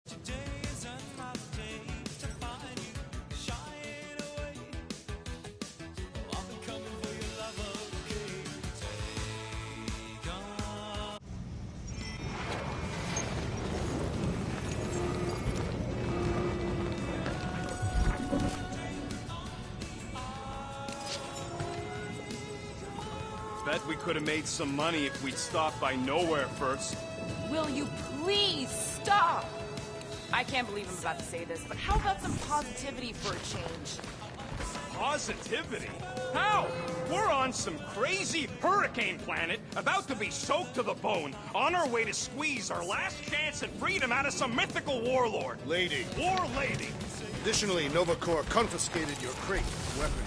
Bet we could have made some money if we'd stopped by Nowhere first. Will you please stop? I can't believe I'm about to say this, but how about some positivity for a change? Positivity? How? We're on some crazy hurricane planet, about to be soaked to the bone, on our way to squeeze our last chance at freedom out of some mythical warlord. Lady. War lady. Additionally, Nova Corps confiscated your crate and weapon.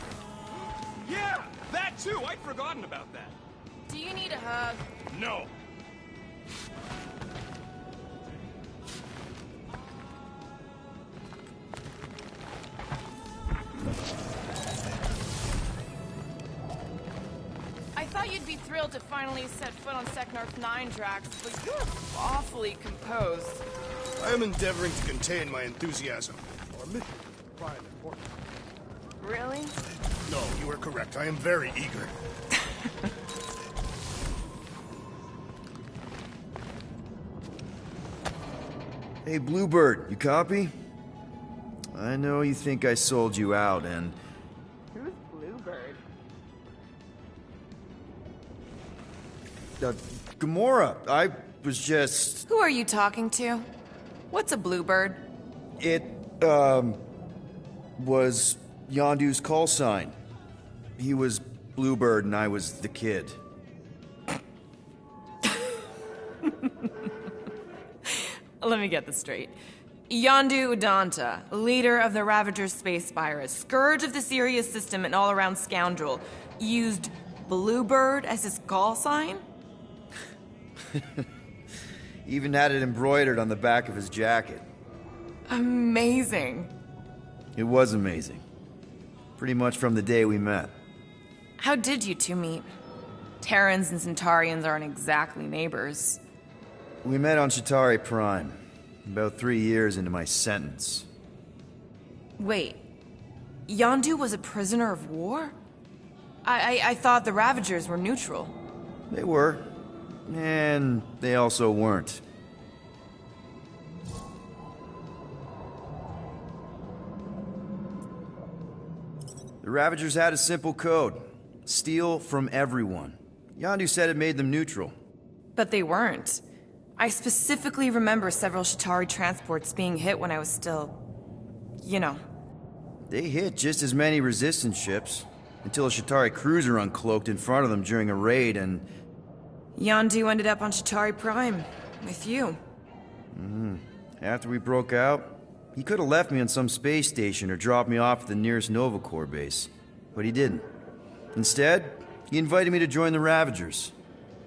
Yeah, that too. I'd forgotten about that. Do you need a hug? No. I thought you'd be thrilled to finally set foot on Seknarf's 9 tracks, but you're awfully composed. I am endeavoring to contain my enthusiasm. Our mission is prime important. Really? No, you are correct. I am very eager. Hey, Bluebird, you copy? I know you think I sold you out, and... Who's Bluebird? Gamora, I was just... Who are you talking to? What's a Bluebird? It, was Yondu's call sign. He was Bluebird and I was the kid. Let me get this straight. Yondu Udonta, leader of the Ravagers space virus, scourge of the Sirius system and all-around scoundrel, used Bluebird as his call sign? Even had it embroidered on the back of his jacket. Amazing. It was amazing. Pretty much from the day we met. How did you two meet? Terrans and Centaurians aren't exactly neighbors. We met on Chitauri Prime, about 3 years into my sentence. Wait, Yondu was a prisoner of war? I thought the Ravagers were neutral. They were, and they also weren't. The Ravagers had a simple code. Steal from everyone. Yondu said it made them neutral. But they weren't. I specifically remember several Chitauri transports being hit when I was still... you know. They hit just as many resistance ships, until a Chitauri cruiser uncloaked in front of them during a raid and... Yondu ended up on Chitauri Prime, with you. After we broke out, he could have left me on some space station or dropped me off at the nearest Nova Corps base. But he didn't. Instead, he invited me to join the Ravagers.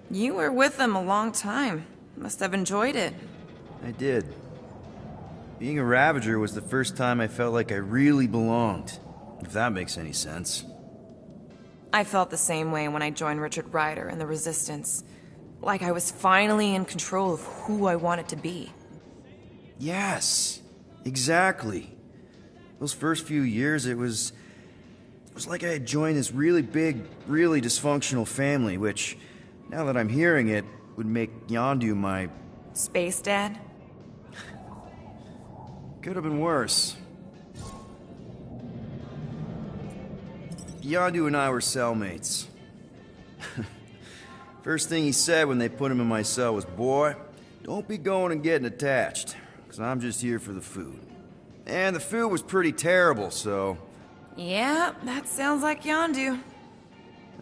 You were with them a long time. Must have enjoyed it. I did. Being a Ravager was the first time I felt like I really belonged, if that makes any sense. I felt the same way when I joined Richard Rider and the Resistance. Like I was finally in control of who I wanted to be. Yes, exactly. Those first few years, it was like I had joined this really big, really dysfunctional family, which, now that I'm hearing it, would make Yondu my... Space Dad? Could have been worse. Yondu and I were cellmates. First thing he said when they put him in my cell was, "Boy, don't be going and getting attached, because I'm just here for the food." And the food was pretty terrible, so... Yeah, that sounds like Yondu.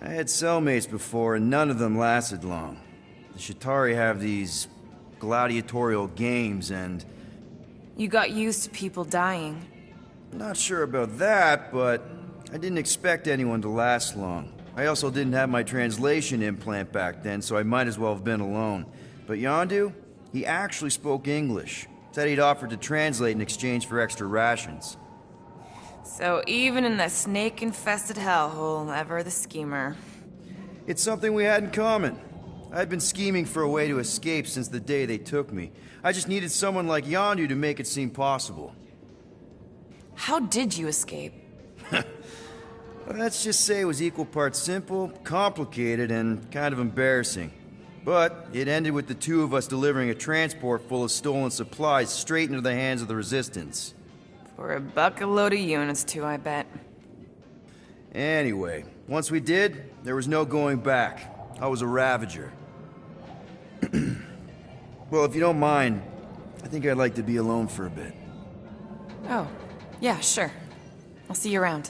I had cellmates before, and none of them lasted long. The Chitauri have these gladiatorial games, and... You got used to people dying. Not sure about that, but I didn't expect anyone to last long. I also didn't have my translation implant back then, so I might as well have been alone. But Yondu, he actually spoke English. Said he'd offered to translate in exchange for extra rations. So even in the snake-infested hellhole, ever the schemer. It's something we had in common. I'd been scheming for a way to escape since the day they took me. I just needed someone like Yondu to make it seem possible. How did you escape? Let's just say it was equal parts simple, complicated, and kind of embarrassing. But it ended with the two of us delivering a transport full of stolen supplies straight into the hands of the Resistance. For a bucket-load of units, too, I bet. Anyway, once we did, there was no going back. I was a Ravager. Well, if you don't mind, I think I'd like to be alone for a bit. Oh, yeah, sure. I'll see you around.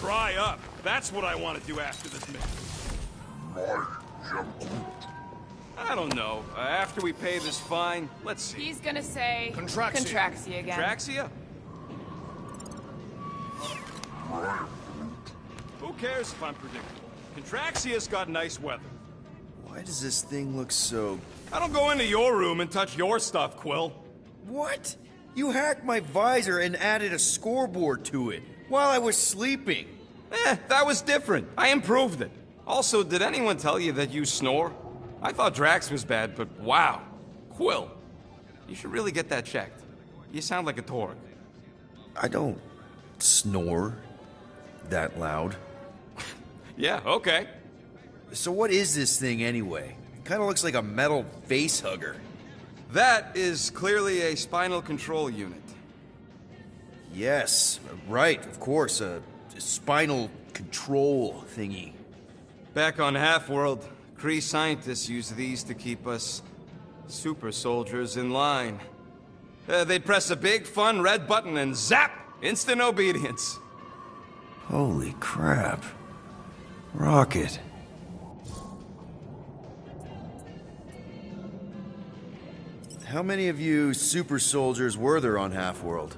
Dry up. That's what I want to do after this mission. I don't know. After we pay this fine, let's see. He's gonna say... Contraxia. Contraxia again. Traxia? Who cares if I'm predictable? Contraxia's got nice weather. Why does this thing look so... I don't go into your room and touch your stuff, Quill. What? You hacked my visor and added a scoreboard to it while I was sleeping. That was different. I improved it. Also, did anyone tell you that you snore? I thought Drax was bad, but wow. Quill, you should really get that checked. You sound like a Torg. I don't snore that loud. Yeah, okay. So what is this thing anyway? It kind of looks like a metal face hugger. That is clearly a spinal control unit. Yes, right, of course, a spinal control thingy. Back on Half-World, Kree scientists use these to keep us super soldiers in line. They'd press a big, fun red button and zap! Instant obedience. Holy crap. Rocket. How many of you super soldiers were there on Half-World?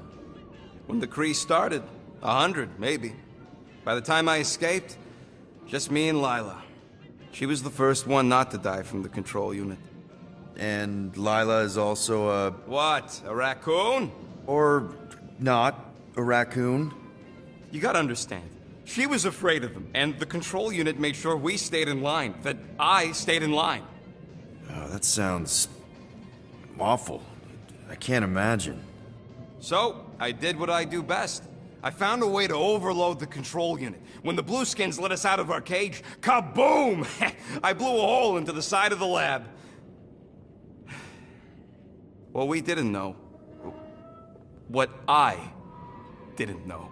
When the Kree started, 100, maybe. By the time I escaped, just me and Lila. She was the first one not to die from the control unit. And Lila is also a... What, a raccoon? or not, a raccoon? You gotta understand. She was afraid of them, and the control unit made sure we stayed in line, that I stayed in line. Oh, that sounds... awful. I can't imagine. So, I did what I do best. I found a way to overload the control unit. When the Blueskins let us out of our cage, kaboom! I blew a hole into the side of the lab. What we didn't know, what I didn't know,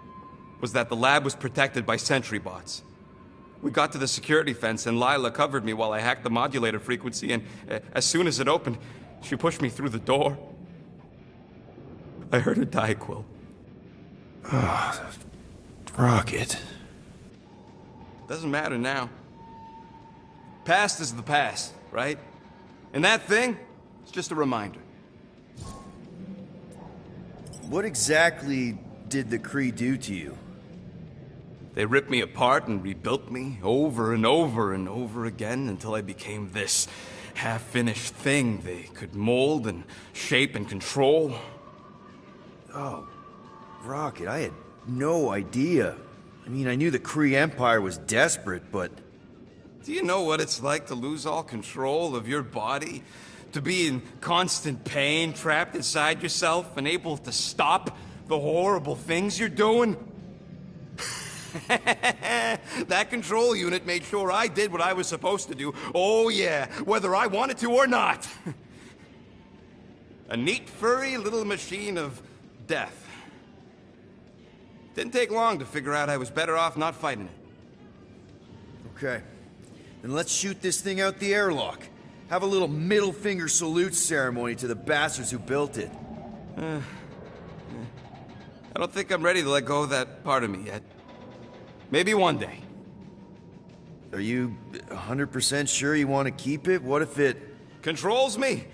was that the lab was protected by sentry bots. We got to the security fence and Lila covered me while I hacked the modulator frequency, and as soon as it opened, she pushed me through the door. I heard her die, Quill. Rocket. Doesn't matter now. Past is the past, right? And that thing, it's just a reminder. What exactly did the Kree do to you? They ripped me apart and rebuilt me over and over and over again until I became this half-finished thing they could mold and shape and control. Oh, Rocket, I had no idea. I mean, I knew the Kree Empire was desperate, but... Do you know what it's like to lose all control of your body? To be in constant pain, trapped inside yourself, unable to stop the horrible things you're doing? That control unit made sure I did what I was supposed to do. Oh yeah, whether I wanted to or not. A neat, furry little machine of death. Didn't take long to figure out I was better off not fighting it. Okay. Then let's shoot this thing out the airlock. Have a little middle finger salute ceremony to the bastards who built it. I don't think I'm ready to let go of that part of me yet. Maybe one day. Are you 100% sure you want to keep it? What if it... Controls me?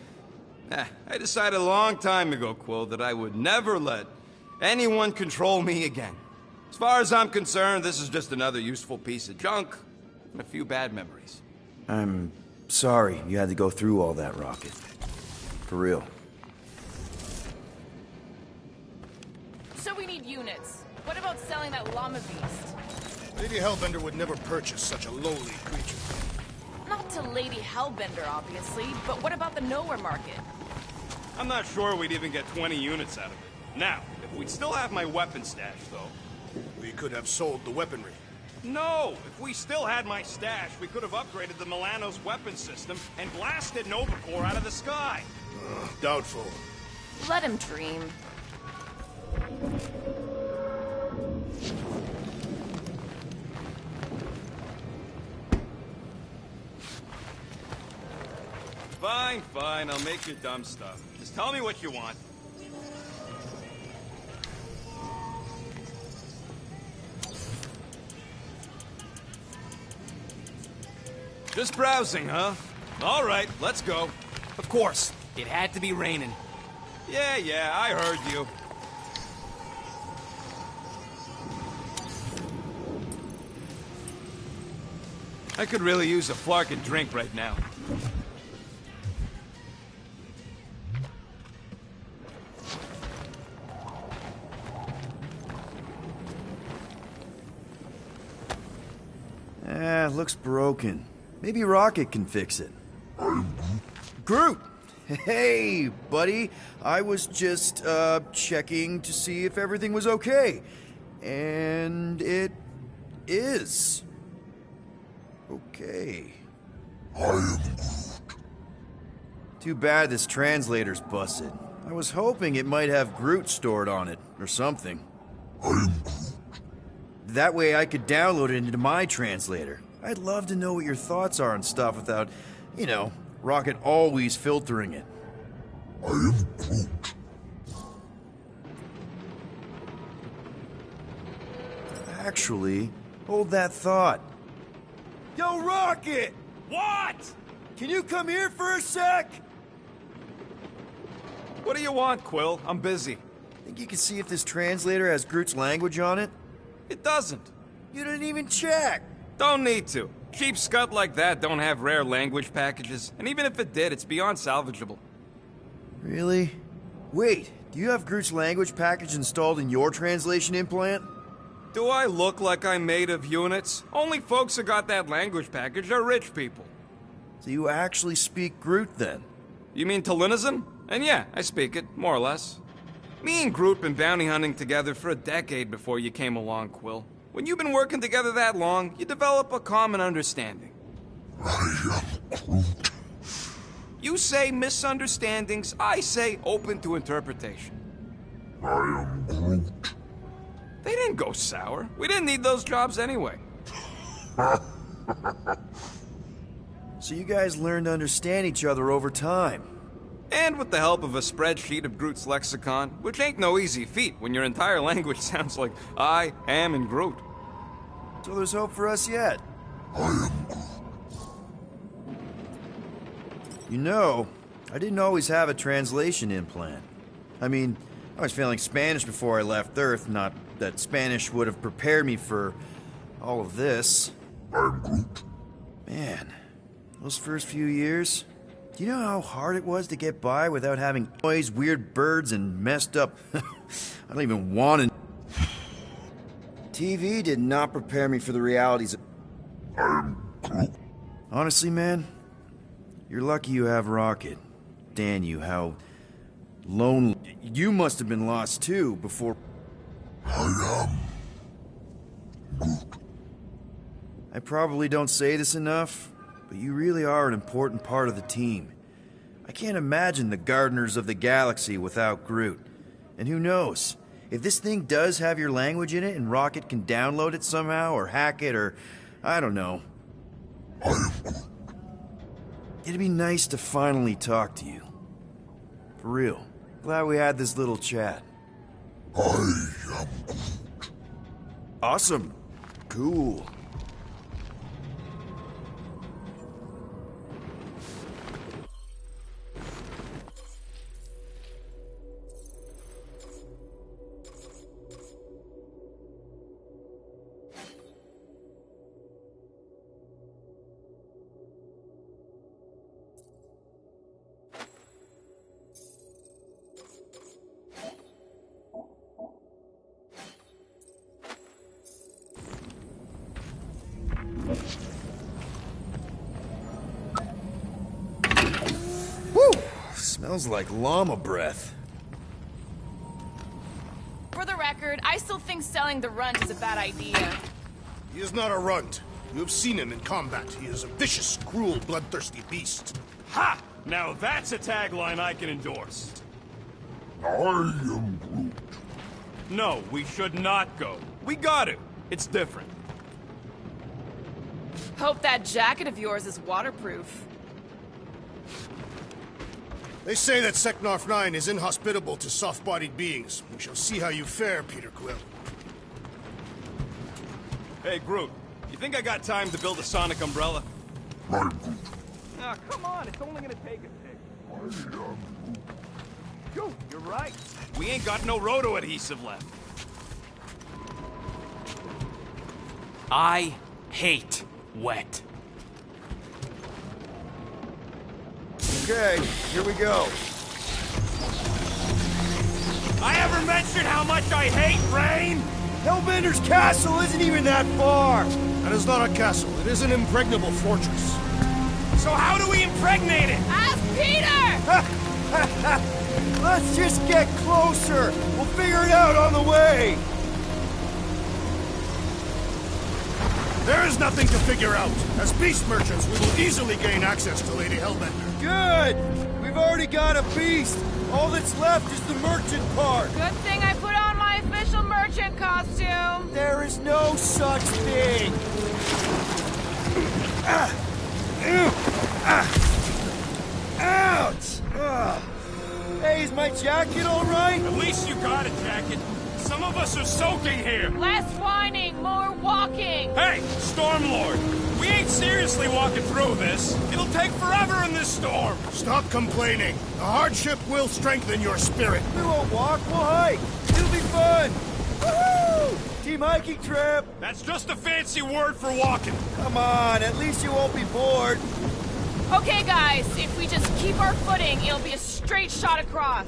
I decided a long time ago, Quill, that I would never let anyone control me again. As far as I'm concerned, this is just another useful piece of junk and a few bad memories. I'm sorry you had to go through all that, Rocket. For real. So we need units. What about selling that llama beast? Lady Hellbender would never purchase such a lowly creature. Not to Lady Hellbender, obviously, but what about the nowhere market? I'm not sure we'd even get 20 units out of it. Now, if we'd still have my weapon stash, though. We could have sold the weaponry. No! If we still had my stash, we could have upgraded the Milano's weapon system and blasted Nova Corps out of the sky. Doubtful. Let him dream. Fine, fine, I'll make your dumb stuff. Just tell me what you want. Just browsing, huh? All right, let's go. Of course, it had to be raining. Yeah, I heard you. I could really use a flarkin' drink right now. Looks broken. Maybe Rocket can fix it. Groot! Hey, buddy. I was just, checking to see if everything was okay. And it is. Okay. Too bad this translator's busted. I was hoping it might have Groot stored on it, or something. That way I could download it into my translator. I'd love to know what your thoughts are on stuff without, Rocket always filtering it. Actually, hold that thought. Yo, Rocket! What? Can you come here for a sec? What do you want, Quill? I'm busy. Think you can see if this translator has Groot's language on it? It doesn't. You didn't even check. Don't need to. Cheap scud like that don't have rare language packages, and even if it did, it's beyond salvageable. Really? Wait, do you have Groot's language package installed in your translation implant? Do I look like I'm made of units? Only folks who got that language package are rich people. So you actually speak Groot then? You mean Talinisan? And yeah, I speak it, more or less. Me and Groot been bounty hunting together for a decade before you came along, Quill. When you've been working together that long, you develop a common understanding. I am Groot. You say misunderstandings, I say open to interpretation. I am Groot. They didn't go sour. We didn't need those jobs anyway. So you guys learned to understand each other over time. And with the help of a spreadsheet of Groot's lexicon, which ain't no easy feat when your entire language sounds like I am and Groot. So there's hope for us yet. You know, I didn't always have a translation implant. I mean, I was failing Spanish before I left Earth, not that Spanish would have prepared me for all of this. I'm Groot. Man, those first few years, do you know how hard it was to get by without having noise, weird birds, and messed up... I don't even want to... TV did not prepare me for the realities of... I'm Groot. Honestly, man, you're lucky you have Rocket. Damn you, how lonely... You must have been lost too, before... I am Groot. I probably don't say this enough, but you really are an important part of the team. I can't imagine the Gardeners of the Galaxy without Groot. And who knows? If this thing does have your language in it and Rocket can download it somehow or hack it or... I don't know. It'd be nice to finally talk to you. For real. Glad we had this little chat. I am Groot. Awesome. Cool. Smells like llama breath. For the record, I still think selling the runt is a bad idea. He is not a runt. You have seen him in combat. He is a vicious, cruel, bloodthirsty beast. Ha! Now that's a tagline I can endorse. I am Groot. No, we should not go. We got to. It's different. Hope that jacket of yours is waterproof. They say that Seknarf 9 is inhospitable to soft-bodied beings. We shall see how you fare, Peter Quill. Hey, Groot. You think I got time to build a sonic umbrella? I'm Groot. Ah, come on. It's only gonna take a tick. I am Groot. Yo, you're right. We ain't got no roto adhesive left. I hate wet. Okay, here we go. I ever mentioned how much I hate rain? Hellbender's castle isn't even that far! That is not a castle. It is an impregnable fortress. So how do we impregnate it? Ask Peter! Let's just get closer! We'll figure it out on the way! There is nothing to figure out. As beast merchants, we will easily gain access to Lady Hellbender. Good! We've already got a beast! All that's left is the merchant part! Good thing I put on my official merchant costume. There is no such thing! Ouch! Hey, is my jacket all right? At least you got a jacket. Some of us are soaking here. Less whining, more walking. Hey, Stormlord. We ain't seriously walking through this. It'll take forever in this storm. Stop complaining. The hardship will strengthen your spirit. We won't walk, we'll hike! It'll be fun! Woohoo! Team hiking trip! That's just a fancy word for walking. Come on, at least you won't be bored. Okay, guys, if we just keep our footing, it'll be a straight shot across.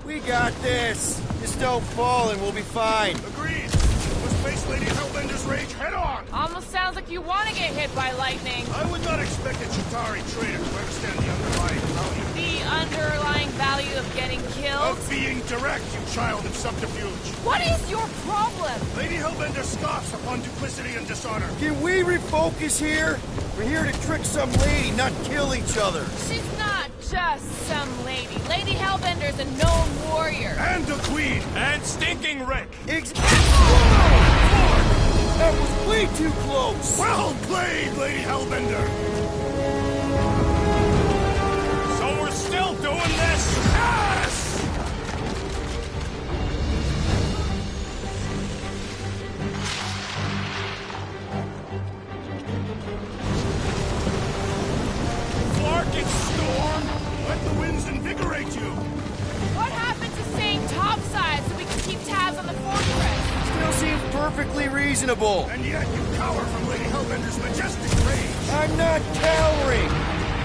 We got this. Just don't fall and we'll be fine. Agreed. Let's face Lady Hellbender's rage head on. Almost sounds like you want to get hit by lightning. I would not expect a Chitauri trader to understand the underlying value The underlying value of getting killed. of being direct, you child of subterfuge. What is your problem? Lady Hellbender scoffs upon duplicity and dishonor. Can we refocus here? We're here to trick some lady, not kill each other. She's not just some lady. Lady Hellbender's a known warrior. And a queen. And Stinking Rick. That was way too close. Well played, Lady Hellbender. So we're still doing this? Yes! Flarkin' storm! Let the winds invigorate you. What happened to staying topside so we can keep tabs on the fortress? Still seems perfectly reasonable. And yet you cower from Lady Hellbender's majestic rage. I'm not cowering.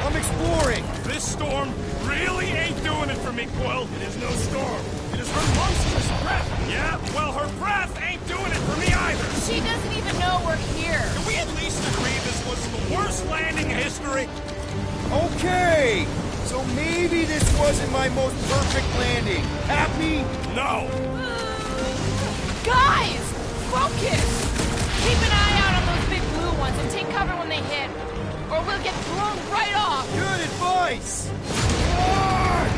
I'm exploring. This storm really ain't doing it for me, Quill. It is no storm. It is her monstrous breath. Yeah, well, her breath ain't doing it for me either. She doesn't even know we're here. Can we at least agree this was the worst landing in history? Okay. So maybe this wasn't my most perfect landing. Happy? No. Guys, focus! Keep an eye out on those big blue ones and take cover when they hit, or we'll get thrown right off. Good advice. Mark!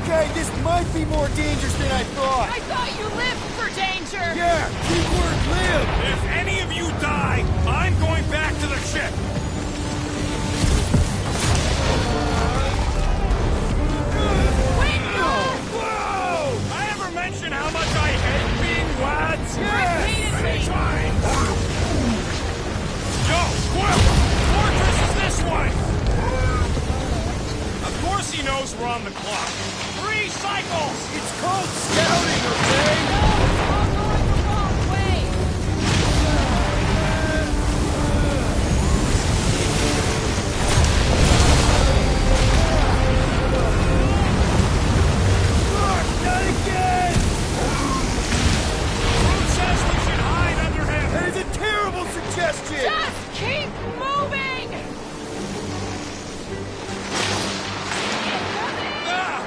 Okay, this might be more dangerous than I thought. I thought you lived for danger. Yeah, keyword live. If any of you die, I'm going back to the ship. Wait, no! Whoa! I ever mention how much I hate being wet? Repeatedly. Yo, Quill! Fortress is this way! Of course he knows we're on the clock. 3 cycles! It's called scouting, okay? No, we're all going the wrong way. Mark, not again! Who says we should hide under him? That is a terrible suggestion! Just keep moving. Incoming. Ah!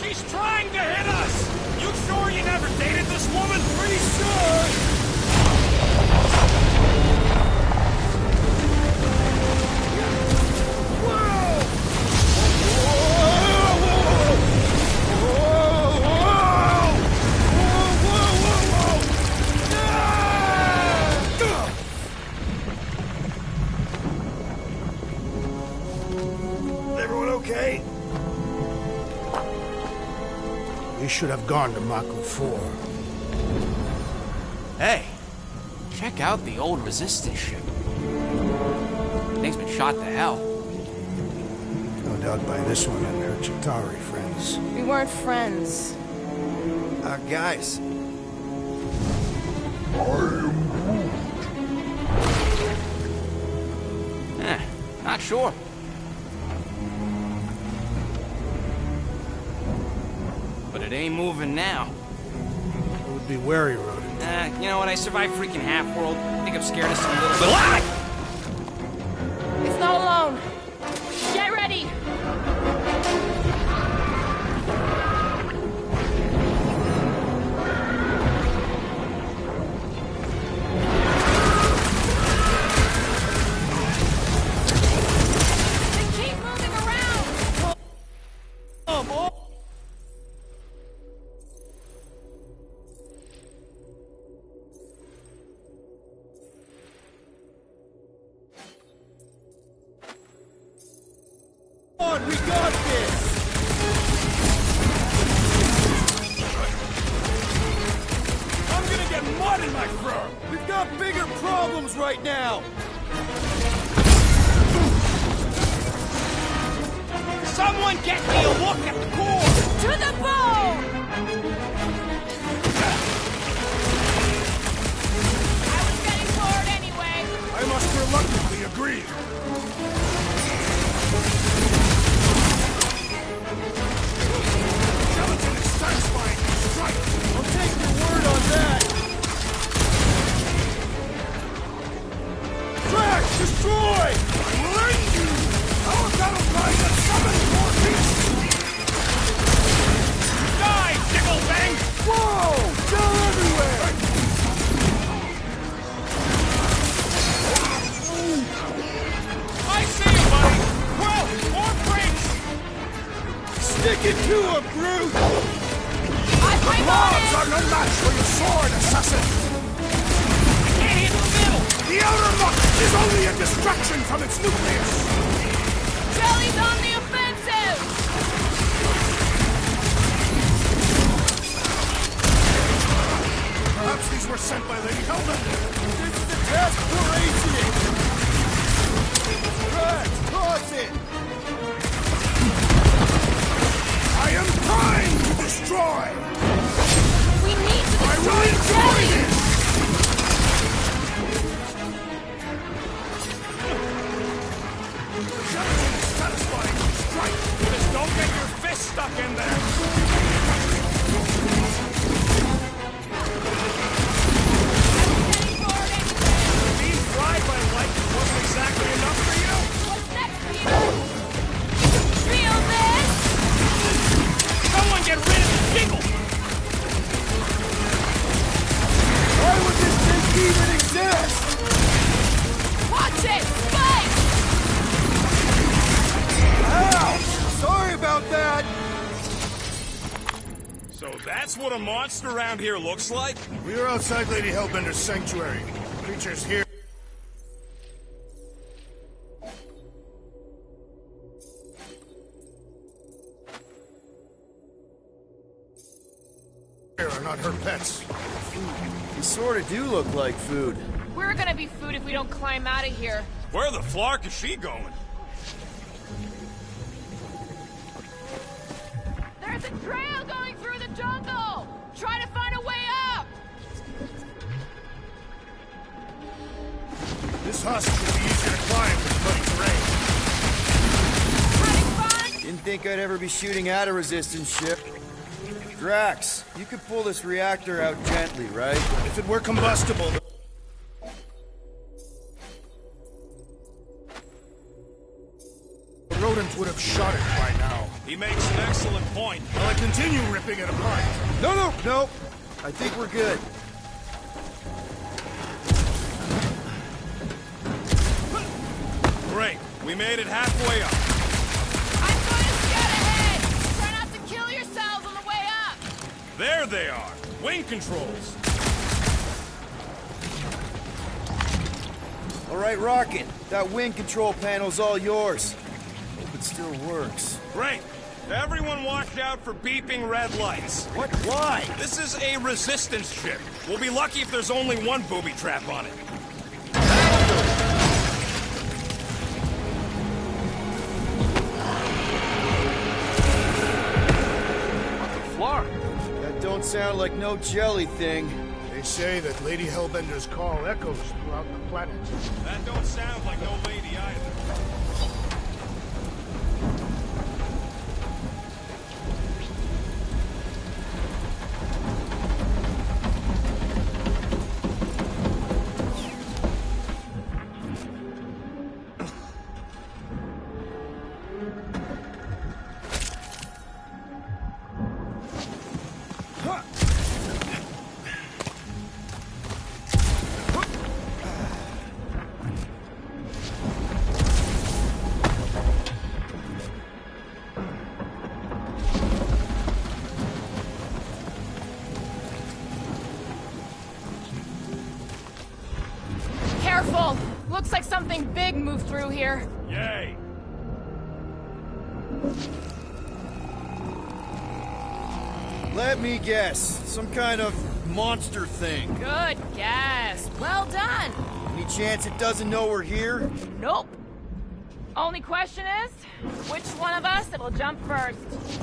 She's trying to hit us! You sure you never dated this woman? Pretty sure! Everyone okay? We should have gone to Mako 4. Hey, check out the old Resistance ship. Thing's been shot to hell. No doubt by this one and her Chitauri friends. We weren't friends. Guys, Not sure. But it ain't moving now. I would be wary, Rodin. You know what? I survived freaking Half-World. I think I'm scared of some little... Ah! It's not alone. Get ready! They keep moving around! on, we got this! I'm gonna get mud in my fur! We've got bigger problems right now! Someone get me a look at the core! To the bone! I was getting bored anyway. I must reluctantly agree. Skeleton is satisfying his strike. I'll take your word on that! Drax, destroy! I will end you! Our battle cry has summoned more beasts! Die, Dicklebang! Whoa! They're everywhere! I see you, buddy! Well, more breaks! Stick it to him, Groot! I'm Blobs on are no match for your sword, assassin! Can't hit the middle! The outer muck is only a distraction from its nucleus! Jelly's on the offensive! Perhaps these were sent by Lady Hellbender. This is the task for agent! Drax, toss it! I am primed to destroy! We need to I will destroy enjoy Jelly! this! Skeleton is satisfying his strike! Just don't get your fist stuck in there! Getting bored anyway. Being fried by lightning wasn't exactly enough for you? What's next, Peter? Feel this? Someone get rid of the Diggle! Why would this thing even exist? Watch it! Spike! Ow! Sorry about that! So that's what a monster around here looks like? We are outside Lady Hellbender's sanctuary. Creatures here are not her pets. You sort of do look like food. We're gonna be food if we don't climb out of here. Where the flark is she going? There's a trail going through the jungle! Try to find a way up! This husk will be easier to climb with muddy terrain. Having fun? Didn't think I'd ever be shooting at a resistance ship. Drax, you could pull this reactor out gently, right? If it were combustible, the rodent would have shot it by now. He He makes an excellent point. Well, I continue ripping it apart. No. I think we're good. Great. We made it halfway up. I'm going to scout ahead! Try not to kill yourselves on the way up! There they are. Wing controls. All right, Rocket. That wing control panel's all yours. Hope it still works. Great. Everyone watch out for beeping red lights. What? Why? This is a resistance ship. We'll be lucky if there's only one booby trap on it. Floor. That don't sound like no jelly thing. They say that Lady Hellbender's call echoes throughout the planet. That don't sound like no lady either. Careful! Looks like something big moved through here. Yay. Let me guess. Some kind of monster thing. Good guess. Well done. Any chance it doesn't know we're here? Nope. Only question is, which one of us will jump first?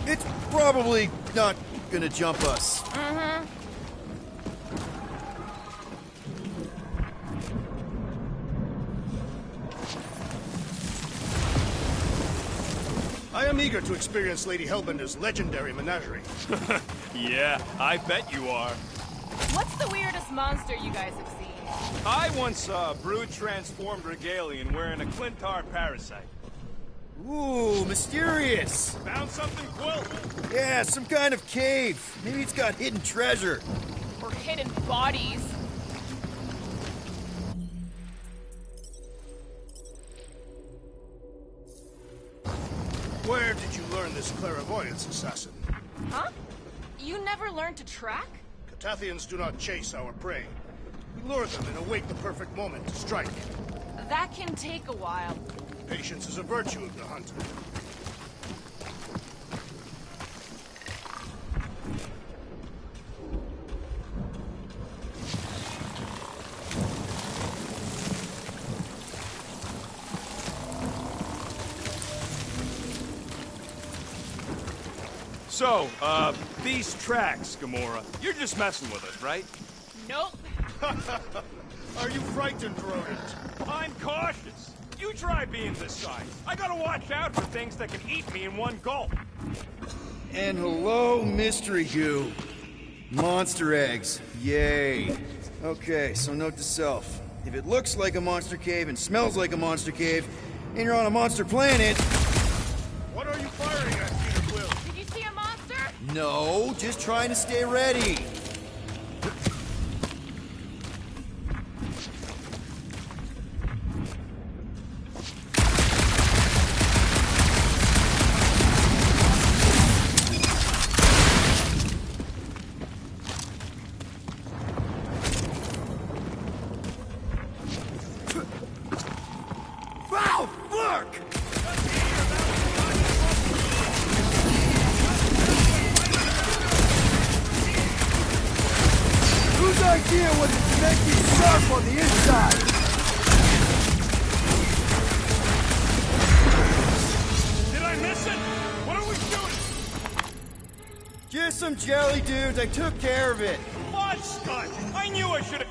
It's probably not gonna jump us. Mm-hmm. I am eager to experience Lady Hellbender's legendary menagerie. Yeah, I bet you are. What's the weirdest monster you guys have seen? I once saw a brood-transformed Regalian wearing a Clintar parasite. Ooh, mysterious. Found something, Quill? Yeah, some kind of cave. Maybe it's got hidden treasure. Or hidden bodies? Where did you learn this clairvoyance, assassin? Huh? You never learned to track? Catathians do not chase our prey. We lure them and await the perfect moment to strike. That can take a while. Patience is a virtue of the hunter. So, these tracks, Gamora, you're just messing with us, right? Nope. Are you frightened, rodent? I'm cautious. You try being this size. I gotta watch out for things that can eat me in one gulp. And hello, mystery goo. Monster eggs. Yay. Okay, so note to self. If it looks like a monster cave and smells like a monster cave, and you're on a monster planet... What are you firing at, Peter Quill? Did you see a monster? No, just trying to stay ready. Wow, look! Whose idea was it to make me sharp on the inside? Did I miss it? What are we doing? Just some jelly dudes. I took care of it. Mod stunt! I knew I should have...